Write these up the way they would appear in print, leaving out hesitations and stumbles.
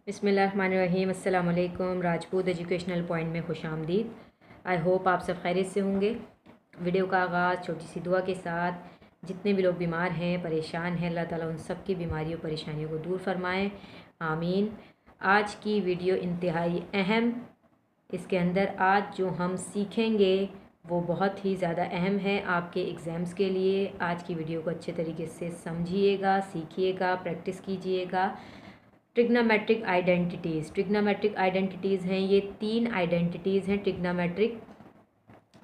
बिस्मिल्लाहिर्रहमानिर्रहीम। अस्सलाम वालेकुम। राजपूत एजुकेशनल पॉइंट में खुशामदीद। आई होप आप सब खैरियत से होंगे। वीडियो का आगाज़ छोटी सी दुआ के साथ। जितने भी लोग बीमार हैं, परेशान हैं, अल्लाह ताला उन सब की बीमारियों परेशानियों को दूर फरमाएँ, आमीन। आज की वीडियो इंतहाई अहम। इसके अंदर आज जो हम सीखेंगे वो बहुत ही ज़्यादा अहम है आपके एग्ज़ाम्स के लिए। आज की वीडियो को अच्छे तरीके से समझिएगा, सीखिएगा, प्रैक्टिस कीजिएगा। ट्रिग्नोमेट्रिक आइडेंटिटीज़ हैं, ये 3 आइडेंटिटीज़ हैं ट्रिग्नोमेट्रिक।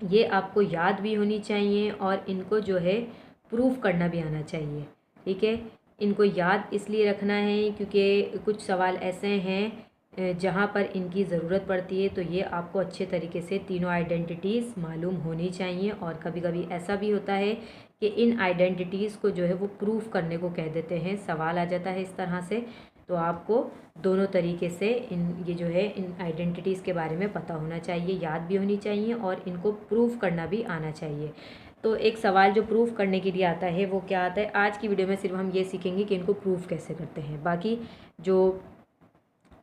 ये आपको याद भी होनी चाहिए और इनको जो है प्रूफ करना भी आना चाहिए, ठीक है। इनको याद इसलिए रखना है क्योंकि कुछ सवाल ऐसे हैं जहाँ पर इनकी ज़रूरत पड़ती है, तो ये आपको अच्छे तरीके से तीनों आइडेंटिटीज़ मालूम होनी चाहिए। और कभी कभी ऐसा भी होता है कि इन आइडेंटिटीज़ को जो है वो प्रूफ करने को कह देते हैं, सवाल आ जाता है इस तरह से। तो आपको दोनों तरीके से ये जो है इन आइडेंटिटीज़ के बारे में पता होना चाहिए, याद भी होनी चाहिए और इनको प्रूफ करना भी आना चाहिए। तो एक सवाल जो प्रूफ करने के लिए आता है वो क्या आता है, आज की वीडियो में सिर्फ हम ये सीखेंगे कि इनको प्रूफ कैसे करते हैं। बाकी जो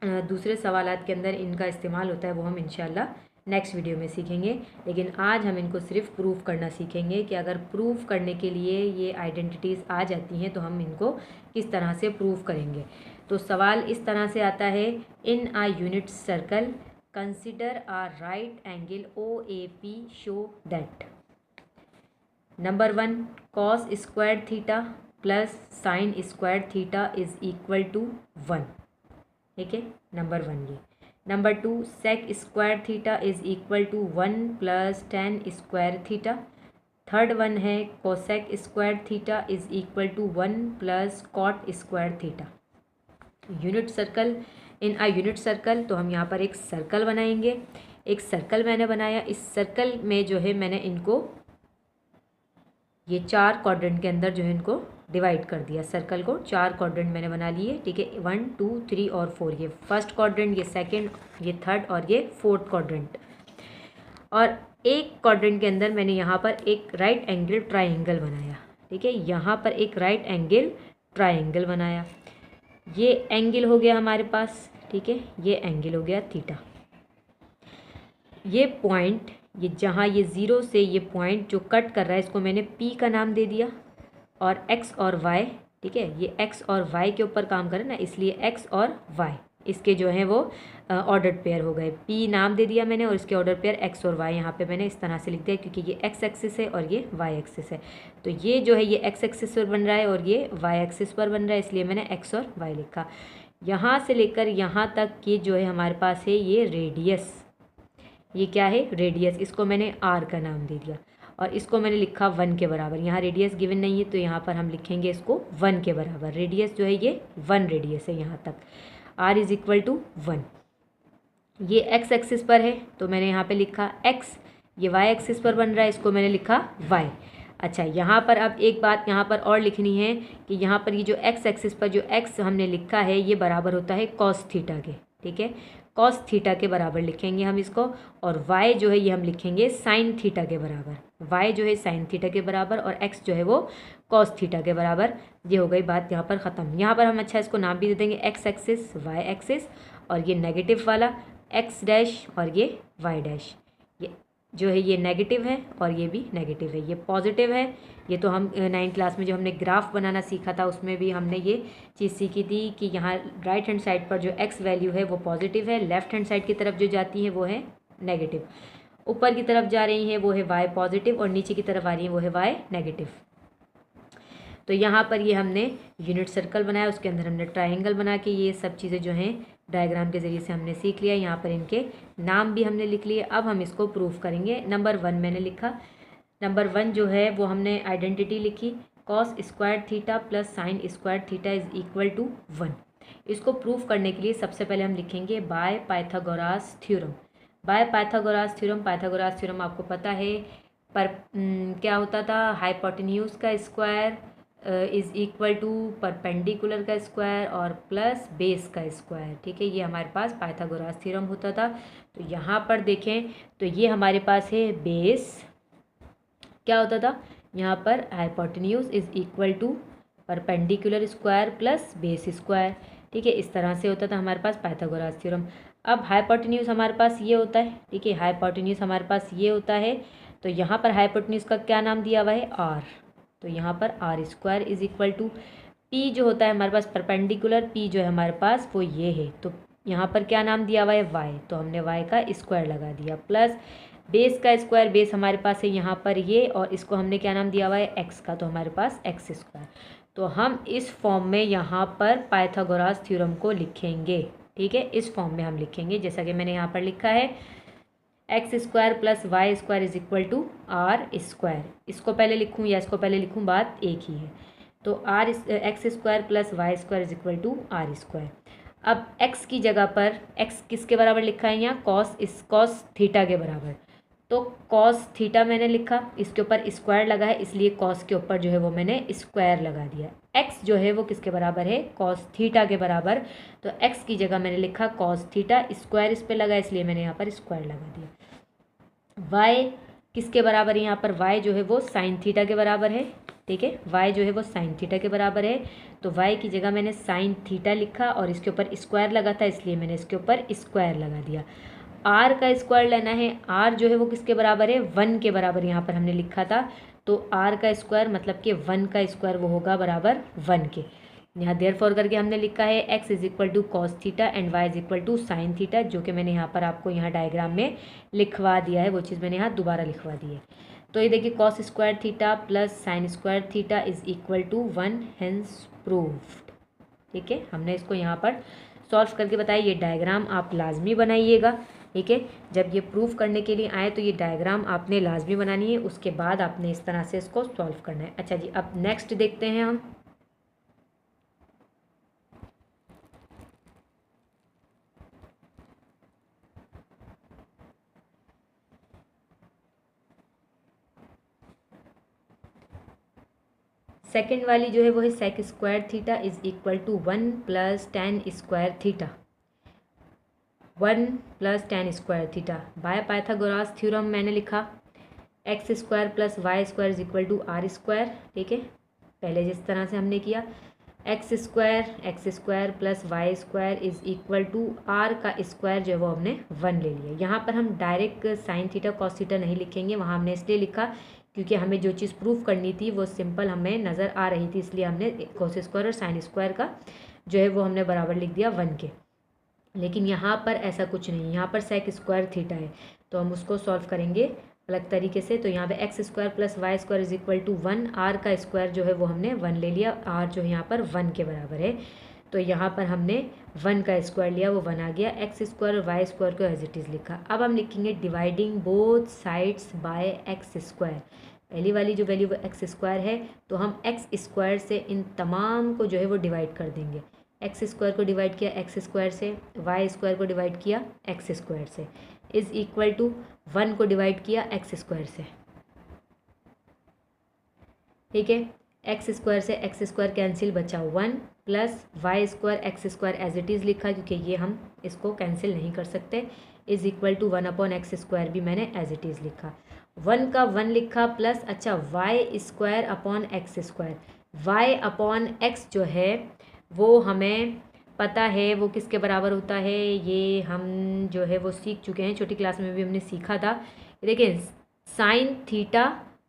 दूसरे सवालात के अंदर इनका इस्तेमाल होता है वो हम इंशाल्लाह नेक्स्ट वीडियो में सीखेंगे। लेकिन आज हम इनको सिर्फ प्रूफ करना सीखेंगे कि अगर प्रूफ करने के लिए ये आइडेंटिटीज़ आ जाती हैं तो हम इनको किस तरह से प्रूफ करेंगे। तो सवाल इस तरह से आता है, in a unit circle consider a right angle OAP show that. Number 1, cos square theta plus sign square theta is equal to 1, ठीक है। नंबर 1 ये। Number 2, sec square theta is equal to 1 plus tan square theta. Third one है cosec square theta is equal to 1 plus cot square theta. Unit circle, in a unit circle, तो हम यहाँ पर एक circle बनाएंगे। एक circle मैंने बनाया, इस सर्कल में जो है मैंने इनको ये 4 क्वाड्रेंट के अंदर जो है इनको डिवाइड कर दिया। सर्कल को 4 क्वाड्रेंट मैंने बना लिए, ठीक है। 1 2 3 और 4, ये फर्स्ट क्वाड्रेंट, ये सेकंड, ये थर्ड और ये फोर्थ क्वाड्रेंट। और एक क्वाड्रेंट के अंदर मैंने यहाँ पर एक राइट एंगल ट्राइंगल बनाया, ठीक है। यहाँ पर एक राइट एंगल ट्राइंगल बनाया। ये एंगल हो गया हमारे पास, ठीक है। ये एंगल हो गया थीटा। ये पॉइंट, ये जहाँ ये ज़ीरो से ये पॉइंट जो कट कर रहा है इसको मैंने P का नाम दे दिया। और x और y, ठीक है, ये x और y के ऊपर काम करे ना, इसलिए x और y इसके जो है वो ऑर्डर्ड पेयर हो गए। P नाम दे दिया मैंने और इसके ऑर्डर पेयर x और y यहाँ पे मैंने इस तरह से लिख दिया क्योंकि ये x एक्सिस है और ये y एक्सिस है। तो ये जो है ये x एक्सिस पर बन रहा है और ये y एक्सिस पर बन रहा है, इसलिए मैंने x और y लिखा। यहाँ से लेकर यहाँ तक की जो है हमारे पास है ये रेडियस। ये क्या है, रेडियस। इसको मैंने r का नाम दे दिया और इसको मैंने लिखा 1 के बराबर। यहाँ रेडियस गिवन नहीं है तो यहाँ पर हम लिखेंगे इसको 1 के बराबर। रेडियस जो है ये 1 रेडियस है यहाँ तक। r is equal to 1। ये x एक्सिस पर है तो मैंने यहाँ पे लिखा x। ये y एक्सिस पर बन रहा है, इसको मैंने लिखा y। अच्छा, यहाँ पर अब एक बात यहाँ पर और लिखनी है कि यहाँ पर ये जो x एक्सिस पर जो x हमने लिखा है ये बराबर होता है कॉस थीटा के, ठीक है। कॉस थीटा के बराबर लिखेंगे हम इसको। और y जो है ये हम लिखेंगे साइन थीटा के बराबर। y जो है साइन थीटा के बराबर और x जो है वो कॉस थीटा के बराबर। ये हो गई बात यहाँ पर ख़त्म। यहाँ पर हम अच्छा इसको नाम भी दे देंगे x एक्सिस, y एक्सिस, और ये नेगेटिव वाला x डैश और ये y डैश। ये जो है ये नेगेटिव है और ये भी नेगेटिव है, ये पॉजिटिव है। ये तो हम 9th क्लास में जो हमने ग्राफ बनाना सीखा था उसमें भी हमने ये चीज़ सीखी थी कि यहाँ राइट हैंड साइड पर जो x वैल्यू है वो पॉजिटिव है, लेफ़्ट हैंड साइड की तरफ जो जाती है वो है नेगेटिव। ऊपर की तरफ जा रही है वो है y पॉजिटिव और नीचे की तरफ आ रही है वो है y नेगेटिव। तो यहाँ पर ये हमने यूनिट सर्कल बनाया, उसके अंदर हमने ट्रायंगल बना के ये सब चीज़ें जो हैं डायग्राम के ज़रिए से हमने सीख लिया। यहाँ पर इनके नाम भी हमने लिख लिए। अब हम इसको प्रूफ करेंगे। नंबर 1 मैंने लिखा। नंबर 1 जो है वो हमने आइडेंटिटी लिखी, cos square theta plus sign square theta is equal to 1। इसको प्रूफ करने के लिए सबसे पहले हम लिखेंगे by Pythagoras theorem. By Pythagoras theorem, Pythagoras theorem आपको पता है पर क्या होता था, हाइपोटेन्यूज का square is equal to perpendicular का स्क्वायर और प्लस बेस का स्क्वायर, ठीक है। ये हमारे पास पाइथागोरस थ्योरम होता था। तो यहाँ पर देखें तो ये हमारे पास है बेस, क्या होता था यहाँ पर hypotenuse is equal to perpendicular square plus base square, ठीक है, इस तरह से होता था हमारे पास पाइथागोरस थ्योरम। अब हाइपोटेन्यूज हमारे पास ये होता है, ठीक है, हाइपोटेन्यूज हमारे पास ये होता है। तो यहाँ पर हाइपोटेन्यूज का क्या नाम दिया हुआ है, आर। तो यहाँ पर r square is equal to p जो होता है हमारे पास परपेंडिकुलर, पी जो है हमारे पास वो ये है। तो यहाँ पर क्या नाम दिया हुआ है, वाई, तो हमने वाई का स्क्वायर लगा दिया, प्लस बेस का स्क्वायर, बेस हमारे पास है यहाँ पर ये, और इसको हमने क्या नाम दिया हुआ है, एक्स का, तो हमारे पास एक्स स्क्वायर। तो हम इस फॉर्म में यहाँ पर पाइथागोरस थ्योरम को लिखेंगे, ठीक है, इस फॉर्म में हम लिखेंगे जैसा कि मैंने यहाँ पर लिखा है, x square plus y square is equal to r square. इसको पहले लिखूँ या इसको पहले लिखूँ, बात एक ही है। तो r x square plus y square is equal to r square. अब एक्स की जगह पर एक्स किसके बराबर लिखा है यहाँ, कॉस थीटा के बराबर। तो कॉस थीटा मैंने लिखा, इसके ऊपर स्क्वायर लगा है, इसलिए कॉस के ऊपर जो है वो मैंने स्क्वायर लगा दिया। एक्स जो है वो किसके बराबर है, कॉस थीटा के बराबर। तो एक्स की जगह मैंने लिखा कॉस थीटा, स्क्वायर इस पे लगा इसलिए मैंने यहाँ पर स्क्वायर लगा दिया। वाई किसके बराबर है, यहाँ पर वाई जो है वो साइन थीटा के बराबर है, ठीक है, वाई जो है वो साइन थीटा के बराबर है। तो वाई की जगह मैंने साइन थीटा लिखा और इसके ऊपर स्क्वायर लगा था इसलिए मैंने इसके ऊपर स्क्वायर लगा दिया। आर का स्क्वायर लेना है, आर जो है वो किसके बराबर है, 1 के बराबर यहाँ पर हमने लिखा था। तो आर का स्क्वायर मतलब कि 1 का स्क्वायर वो होगा बराबर 1 के। यहाँ देयरफॉर करके हमने लिखा है x is equal to cos theta and y is equal to sine theta, जो कि मैंने यहाँ पर आपको यहाँ डायग्राम में लिखवा दिया है, वो चीज़ मैंने यहाँ दोबारा लिखवा दी है। तो ये देखिए cos square theta plus sign square theta is equal to 1, hence proved. ठीक है, हमने इसको यहाँ पर सॉल्व करके बताया। ये डायग्राम आप लाजमी बनाइएगा, ठीक है, जब ये प्रूफ करने के लिए आए तो ये डायग्राम आपने लाजमी बनानी है, उसके बाद आपने इस तरह से इसको सॉल्व करना है। अच्छा जी, अब नेक्स्ट देखते हैं हम। सेकेंड वाली जो है वो है sec square theta is equal to 1 plus tan square theta, 1 plus tan square theta. By Pythagoras theorem मैंने लिखा x square plus y square is equal to r square, ठीक है, पहले जिस तरह से हमने किया। X square plus y square is equal to r का स्क्वायर जो है वो हमने 1 ले लिया। यहाँ पर हम direct sine theta cos theta नहीं लिखेंगे, वहाँ हमने इसलिए लिखा क्योंकि हमें जो चीज़ प्रूफ करनी थी वो सिंपल हमें नज़र आ रही थी, इसलिए हमने कॉस स्क्वायर और साइन स्क्वायर का जो है वो हमने बराबर लिख दिया 1 के। लेकिन यहाँ पर ऐसा कुछ नहीं, यहाँ पर सेक स्क्वायर थीटा है, तो हम उसको सॉल्व करेंगे अलग तरीके से। तो यहाँ पे x square plus y square is equal to 1, r का स्क्वायर जो है वो हमने 1 ले लिया, आर जो है यहाँ पर 1 के बराबर है। तो यहाँ पर हमने 1 का स्क्वायर लिया, वो 1 आ गया। एक्स स्क्वायर और वाई स्क्वायर को एज इट इज़ लिखा। अब हम लिखेंगे dividing both sides by x square. पहली वाली जो वैल्यू वो एक्स स्क्वायर है, तो हम एक्स स्क्वायर से इन तमाम को जो है वो डिवाइड कर देंगे। एक्स स्क्वायर को डिवाइड किया एक्स स्क्वायर से, वाई स्क्वायर को डिवाइड किया एक्स स्क्वायर से, इज इक्वल टू 1 को डिवाइड किया एक्स स्क्वायर से, ठीक है। एक्स स्क्वायर से एक्स स्क्वायर कैंसिल, बचा 1 plus y square x square as it is लिखा क्योंकि ये हम इसको कैंसिल नहीं कर सकते, is equal to 1 upon x square भी मैंने एज इट इज़ लिखा। 1 का 1 लिखा प्लस, अच्छा, y square upon x square, y upon x जो है वो हमें पता है वो किसके बराबर होता है, ये हम जो है वो सीख चुके हैं, छोटी क्लास में भी हमने सीखा था। देखिए साइन थीटा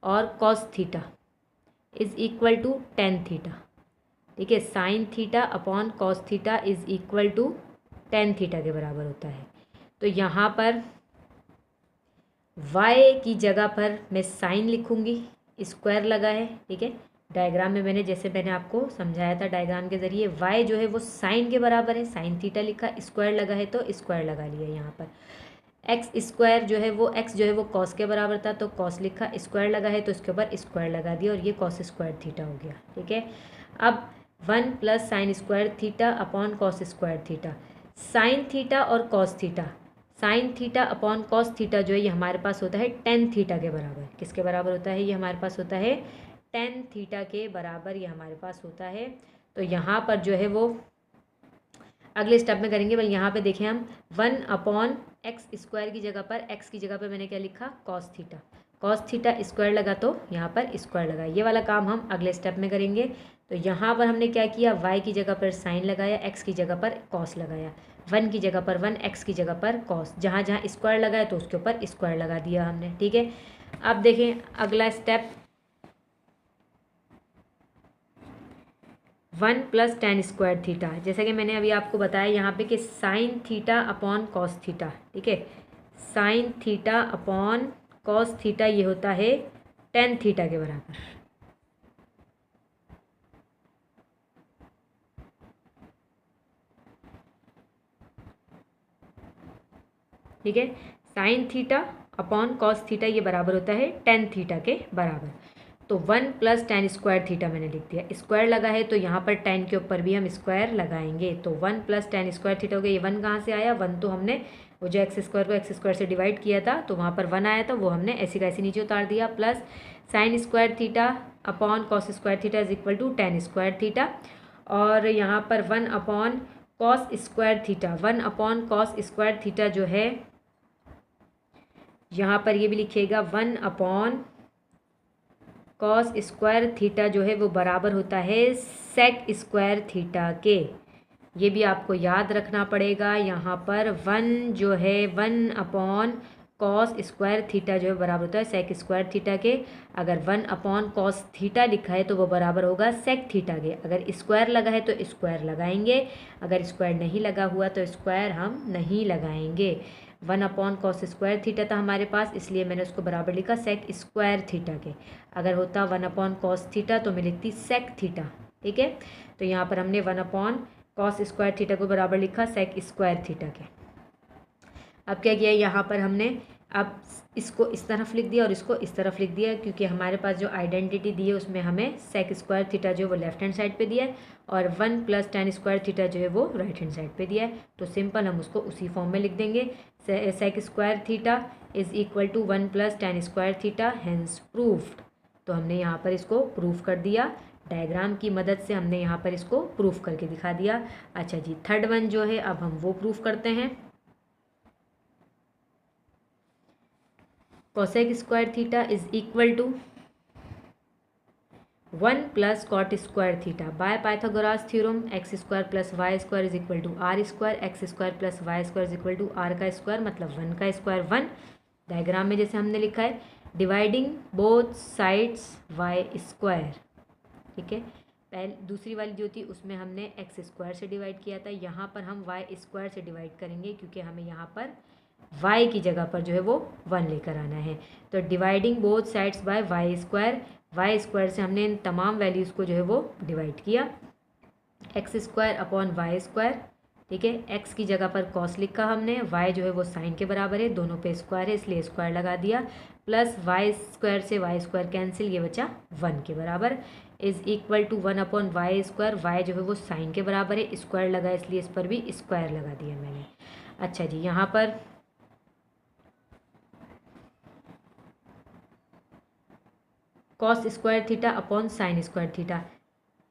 और cos theta is equal to tan theta, ठीक है, sine theta upon cos theta is equal to tan theta के बराबर होता है। तो यहाँ पर y की जगह पर मैं साइन लिखूँगी, स्क्वायर लगा है, ठीक है, डायग्राम में मैंने आपको समझाया था डायग्राम के ज़रिए। y जो है वो साइन के बराबर है, साइन थीटा लिखा, स्क्वायर लगा है तो स्क्वायर लगा लिया। यहाँ पर एक्स स्क्वायर जो है वो एक्स जो है वो कॉस के बराबर था तो कॉस लिखा, स्क्वायर लगा है तो इसके ऊपर स्क्वायर लगा दिया और ये कॉस स्क्वायर थीटा हो गया, ठीक है। अब 1 plus sign square theta upon cos square theta, sin theta और cos theta, sin theta upon cos theta जो है ये हमारे पास होता है टेन थीटा के बराबर। किसके बराबर होता है, ये हमारे पास होता है टेन थीटा के बराबर, ये हमारे पास होता है। तो यहाँ पर जो है वो अगले स्टेप में करेंगे। बल यहाँ पे देखें हम 1 अपॉन एक्स स्क्वायर की जगह पर, एक्स की जगह पर मैंने क्या लिखा, cos theta, cos theta square लगा तो यहाँ पर स्क्वायर लगा। ये वाला काम हम अगले स्टेप में करेंगे। तो यहाँ पर हमने क्या किया, y की जगह पर साइन लगाया, x की जगह पर कॉस लगाया, 1 की जगह पर 1, x की जगह पर कॉस, जहाँ जहाँ स्क्वायर लगाया तो उसके ऊपर स्क्वायर लगा दिया हमने। ठीक है, अब देखें अगला स्टेप, 1 + tan स्क्वायर थीटा। जैसा कि मैंने अभी आपको बताया यहाँ पे कि sign theta upon cos theta. ठीक है, sine theta upon cos theta ये होता है tan थीटा के बराबर। ठीक है, sine theta upon cos theta ये बराबर होता है tan थीटा के बराबर। तो 1 + tan स्क्वायर थीटा मैंने लिख दिया, स्क्वायर लगा है तो यहाँ पर tan के ऊपर भी हम स्क्वायर लगाएंगे। तो 1 + tan स्क्वायर थीटा हो गया। ये 1 कहाँ से आया, 1 तो हमने वो जो x स्क्वायर को x स्क्वायर से डिवाइड किया था तो वहाँ पर 1 आया था, वो हमने ऐसे का ऐसे नीचे उतार दिया, plus sign square theta upon cos square theta is equal to tan square theta, और यहाँ पर 1 upon cos square theta, 1 upon cos square theta जो है यहाँ पर ये भी लिखिएगा 1 अपॉन कॉस स्क्वायर थीटा जो है वो बराबर होता है सेक स्क्वायर थीटा के। ये भी आपको याद रखना पड़ेगा। यहाँ पर 1 जो है 1 अपॉन कॉस स्क्वायर थीटा जो है बराबर होता है सेक स्क्वायर थीटा के। अगर 1 अपॉन कॉस थीटा लिखा है तो वो बराबर होगा सेक थीटा के। अगर स्क्वायर लगा है तो स्क्वायर लगाएंगे, अगर स्क्वायर नहीं लगा हुआ तो स्क्वायर हम नहीं लगाएंगे। 1 अपॉन कॉस स्क्वायर थीटा था हमारे पास, इसलिए मैंने उसको बराबर लिखा सेक स्क्वायर थीटा के। अगर होता 1 अपॉन कॉस थीटा तो मैं लिखती सेक थीटा। ठीक है, तो यहाँ पर हमने 1 अपॉन कॉस स्क्वायर थीटा को बराबर लिखा सेक स्क्वायर थीटा के। अब क्या किया, यहाँ पर हमने अब इसको इस तरफ लिख दिया और इसको इस तरफ लिख दिया, क्योंकि हमारे पास जो आइडेंटिटी दी है उसमें हमें सेक स्क्वायर थीटा जो है वो लेफ्ट हैंड साइड पे दिया है और 1 + tan स्क्वायर थीटा जो है वो राइट हैंड साइड पे दिया है। तो सिंपल हम उसको उसी फॉर्म में लिख देंगे, sec square theta is equal to 1 + tan square theta, hence proved. तो हमने यहाँ पर इसको प्रूफ कर दिया, डायग्राम की मदद से हमने यहाँ पर इसको प्रूफ करके दिखा दिया। अच्छा जी, थर्ड वन जो है अब हम वो प्रूफ करते हैं। Cosec square theta is equal to 1 + cot square theta by Pythagoras theorem, x square + y square is equal to r square, x square + y square is equal to r का square, मतलब 1 का square 1। Diagram में जैसे हमने लिखा है, dividing both sides y square. ठीक है, पहले दूसरी वाली जो थी उसमें हमने x स्क्वायर से डिवाइड किया था, यहाँ पर हम y स्क्वायर से डिवाइड करेंगे क्योंकि हमें यहाँ पर y की जगह पर जो है वो 1 लेकर आना है। तो dividing both sides by y square से हमने इन तमाम वैल्यूज़ को जो है वो डिवाइड किया, x square upon y square. ठीक है, x की जगह पर कॉस लिखा हमने, y जो है वो साइन के बराबर है, दोनों पे स्क्वायर है इसलिए स्क्वायर लगा दिया, प्लस y स्क्वायर से y स्क्वायर कैंसिल, ये बचा 1 के बराबर, is equal to 1 upon y square. y जो है वो साइन के बराबर है, स्क्वायर लगा इसलिए इस पर भी स्क्वायर लगा दिया मैंने। अच्छा जी, यहाँ पर cos square theta upon sine square theta.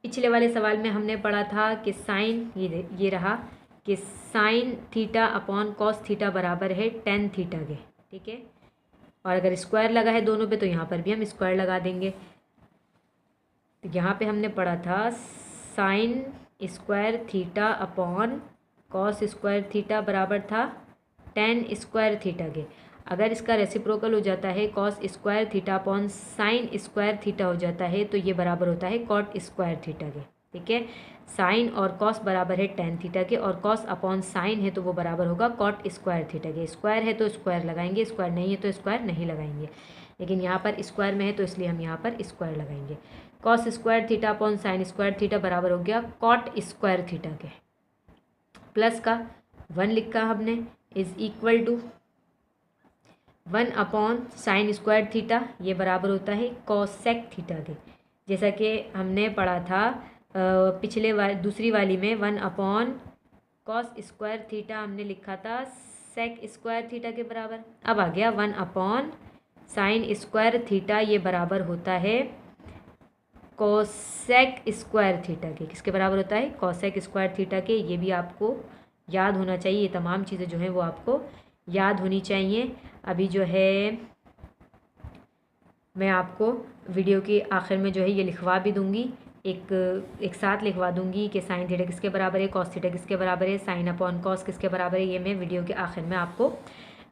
पिछले वाले सवाल में हमने पढ़ा था कि साइन ये रहा कि sign theta upon cos theta बराबर है tan थीटा के। ठीक है, और अगर स्क्वायर लगा है दोनों पे तो यहाँ पर भी हम स्क्वायर लगा देंगे। तो यहाँ पे हमने पढ़ा था sign square theta upon cos square theta बराबर था tan स्क्वायर थीटा के। अगर इसका रेसिप्रोकल हो जाता है cos square theta upon sine square theta हो जाता है तो ये बराबर होता है कॉट स्क्वायर थीटा के। ठीक है, साइन और कॉस बराबर है tan थीटा के और कॉस अपॉन साइन है तो वो बराबर होगा कॉट स्क्वायर थीटा के। स्क्वायर है तो स्क्वायर लगाएंगे, स्क्वायर नहीं है तो स्क्वायर नहीं लगाएंगे, लेकिन यहाँ पर स्क्वायर में है तो इसलिए हम यहाँ पर स्क्वायर लगाएंगे। Cos square theta upon sine square theta बराबर हो गया कॉट स्क्वायर थीटा के, प्लस का 1 लिखा हमने, is equal to 1 upon sine square theta, ये बराबर होता है कोसेक थीटा के। जैसा कि हमने पढ़ा था दूसरी वाली में 1 अपॉन कॉस स्क्वायर थीटा हमने लिखा था सेक स्क्वायर थीटा के बराबर। अब आ गया 1 अपॉन साइन स्क्वायर थीटा, ये बराबर होता है कोसेक स्क्वायर थीटा के। किसके बराबर होता है? कोसेक स्क्वायर थीटा के। ये भी आपको याद होना चाहिए, ये तमाम चीज़ें जो हैं वो आपको याद होनी चाहिए। अभी जो है मैं आपको वीडियो के आखिर में जो है ये लिखवा भी दूंगी, एक साथ लिखवा दूंगी कि साइन थीटा किसके बराबर है, कॉस थीटा किसके बराबर है, साइन अपॉन कॉस किसके बराबर है। ये मैं वीडियो के आखिर में आपको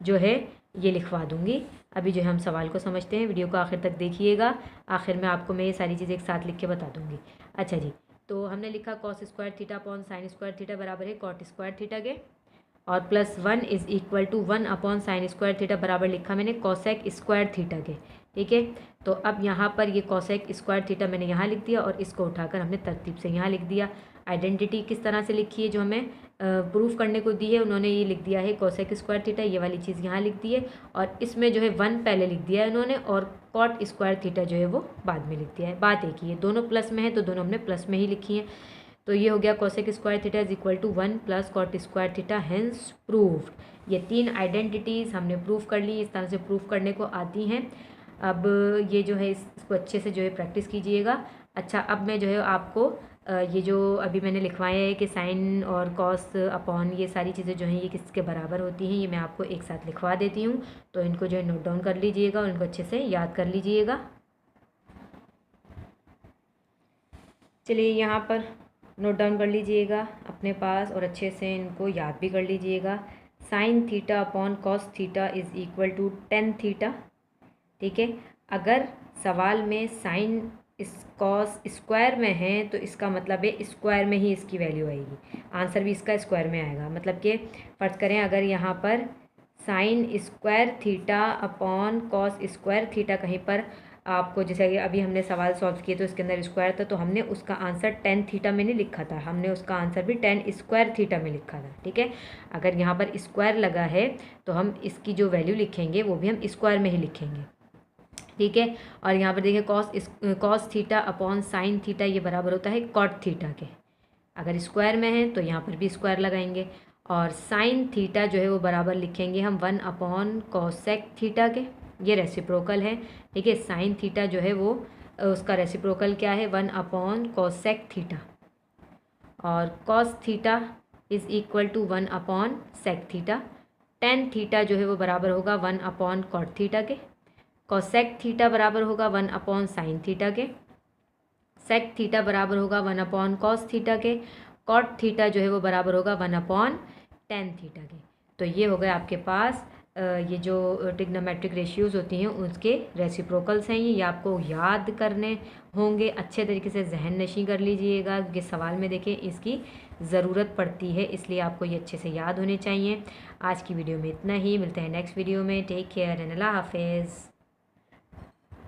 जो है ये लिखवा दूंगी। अभी जो है हम सवाल को समझते हैं, वीडियो को आखिर तक देखिएगा। आखिर में आपको मैं ये सारी चीज़ें एक साथ लिख के बता दूंगी। अच्छा जी, तो हमने लिखा cos square theta upon sine square theta बराबर है कॉट स्क्वायर थीटा के, और +1 is equal to 1 upon sine square theta बराबर लिखा मैंने कॉसेक स्क्वायर थीटा के। ठीक है, तो अब यहाँ पर ये कॉसेक स्क्वायर थीटा मैंने यहाँ लिख दिया और इसको उठाकर हमने तरतीब से यहाँ लिख दिया। आइडेंटिटी किस तरह से लिखी है, जो हमें प्रूफ करने को दी है उन्होंने ये लिख दिया है कॉसेक स्क्वायर थीटा, ये वाली चीज़ यहाँ लिख दी है, और इसमें जो है 1 पहले लिख दिया है उन्होंने, और कॉट स्क्वायर थीटा जो है वो बाद में लिख दिया है। बात एक ही है, दोनों प्लस में है तो दोनों हमने प्लस में ही लिखी है। तो ये हो गया cosec square theta is equal to 1 plus cot square theta, hence proved. ये 3 आइडेंटिटीज़ हमने प्रूफ कर ली, इस तरह से प्रूफ करने को आती हैं। अब ये जो है इसको अच्छे से जो है प्रैक्टिस कीजिएगा। अच्छा, अब मैं जो है आपको ये जो अभी मैंने लिखवाया है कि साइन और कॉस अपॉन ये सारी चीज़ें जो हैं ये किसके बराबर होती हैं, ये मैं आपको एक साथ लिखवा देती हूँ। तो इनको जो है नोट डाउन कर लीजिएगा और इनको अच्छे से याद कर लीजिएगा। चलिए यहाँ पर नोट डाउन कर लीजिएगा अपने पास और अच्छे से इनको याद भी कर लीजिएगा। Sine theta upon cos theta is equal to tan theta. ठीक है, अगर सवाल में साइन कॉस स्क्वायर में है तो इसका मतलब है स्क्वायर में ही इसकी वैल्यू आएगी, आंसर भी इसका स्क्वायर में आएगा। मतलब कि फ़र्ज़ करें अगर यहाँ पर sign square theta upon cos square theta कहीं पर आपको, जैसे कि अभी हमने सवाल सॉल्व किए तो इसके अंदर स्क्वायर था तो हमने उसका आंसर 10 थीटा में नहीं लिखा था, हमने उसका आंसर भी 10 स्क्वायर थीटा में लिखा था। ठीक है, अगर यहाँ पर स्क्वायर लगा है तो हम इसकी जो वैल्यू लिखेंगे वो भी हम स्क्वायर में ही लिखेंगे। ठीक है, और यहाँ पर देखिए cos theta upon sine theta ये बराबर होता है कॉट थीटा के। अगर स्क्वायर में है तो यहाँ पर भी स्क्वायर लगाएंगे, और साइन थीटा जो है वो बराबर लिखेंगे हम 1 अपॉन कॉसेक थीटा के, ये रेसिप्रोकल है। ठीक है, साइन थीटा जो है वो उसका रेसिप्रोकल क्या है 1 अपॉन कॉसेक थीटा, और cos theta is equal to 1 upon sec theta. Tan theta जो है वो बराबर होगा 1 अपॉन कॉट थीटा के, कॉसेक थीटा बराबर होगा 1 अपॉन साइन थीटा के, सेक थीटा बराबर होगा 1 अपॉन कॉस थीटा के, कॉट थीटा जो है वो बराबर होगा 1 अपॉन टेन थीटा के। तो ये हो गए आपके पास ये जो ट्रिग्नोमेट्रिक रेशियोज़ होती हैं उसके रेसिप्रोकल्स हैं। ये आपको याद करने होंगे, अच्छे तरीके से जहन नशीं कर लीजिएगा क्योंकि सवाल में देखें इसकी ज़रूरत पड़ती है, इसलिए आपको ये अच्छे से याद होने चाहिए। आज की वीडियो में इतना ही, मिलते हैं नेक्स्ट वीडियो में। टेक केयर एंड अल्लाह हाफिज़।